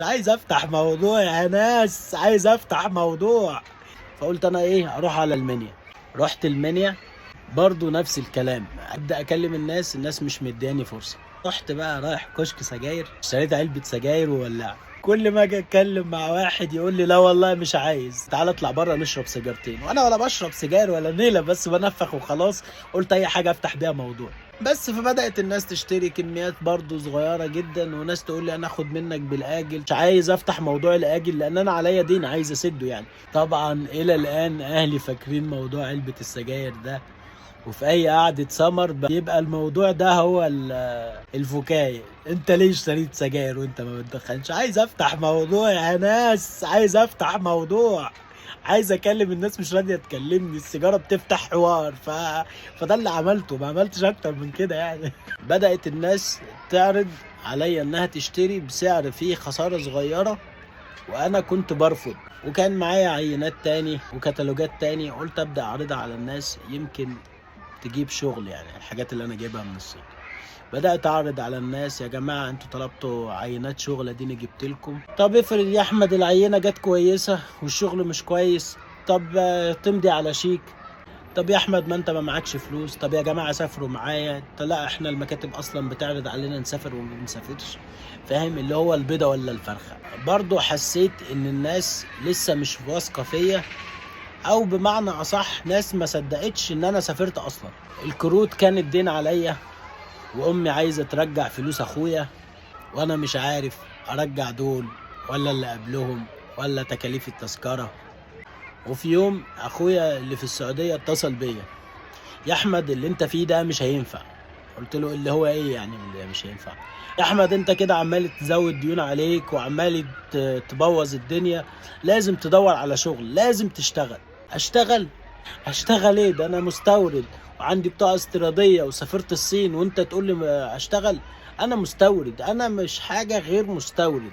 عايز افتح موضوع يا ناس، عايز افتح موضوع. فقلت انا ايه، اروح على المنيا. رحت المنيا، برضو نفس الكلام، ابدا اكلم الناس مش مدياني فرصه. رحت بقى رايح كشك سجاير، اشتريت علبه سجاير وولعت. كل ما اجي اتكلم مع واحد يقول لي لا والله مش عايز، تعال اطلع بره نشرب سيجارتين، وانا ولا بشرب سجاير ولا نيله، بس بنفخ وخلاص. قلت اي حاجه افتح بيها موضوع. بس فبدات الناس تشتري كميات برضو صغيره جدا، وناس تقول لي انا اخد منك بالاجل. مش عايز افتح موضوع الاجل لان انا عليا دين عايز اسده يعني. طبعا الى الان اهلي فاكرين موضوع علبه السجاير ده، وفي اي قعدة سمر بيبقى الموضوع ده هو الفكاية. انت ليه اشتريت سجاير وانت ما بتدخنش؟ عايز افتح موضوع يا ناس، عايز افتح موضوع، عايز اكلم الناس مش راضية تكلمني. السيجارة بتفتح حوار فده اللي عملته، ما عملتش اكتر من كده يعني. بدأت الناس تعرض عليا انها تشتري بسعر فيه خسارة صغيرة، وانا كنت برفض. وكان معايا عينات تاني وكتالوجات تاني، قلت ابدأ اعرضها على الناس يمكن تجيب شغل، يعني الحاجات اللي انا جايبها من الصين. بدات اعرض على الناس، يا جماعه انتوا طلبتوا عينات شغل اديني جبت لكم. طب افرض يا احمد العينه جت كويسه والشغل مش كويس، طب تمضي على شيك. طب يا احمد ما انت ما معكش فلوس. طب يا جماعه سافروا معايا. طب لا، احنا المكاتب اصلا بتعرض علينا نسافر وما بنسافرش. فاهم اللي هو البيضه ولا الفرخه. برضو حسيت ان الناس لسه مش واثقه فيا، او بمعنى اصح ناس ما صدقتش ان انا سافرت اصلا. الكروت كانت دين عليا، وامي عايزه ترجع فلوس اخويا، وانا مش عارف ارجع دول ولا اللي قبلهم ولا تكاليف التذكره. وفي يوم اخويا اللي في السعوديه اتصل بيا، يا احمد اللي انت فيه ده مش هينفع. قلت له اللي هو ايه يعني اللي مش هينفع؟ يا احمد انت كده عمال تزود ديون عليك وعمال تبوظ الدنيا. لازم تدور على شغل، لازم تشتغل. اشتغل؟ اشتغل ايه؟ ده انا مستورد وعندي بطاقة استيرادية وسافرت الصين، وانت تقول لي اشتغل؟ انا مستورد، انا مش حاجة غير مستورد.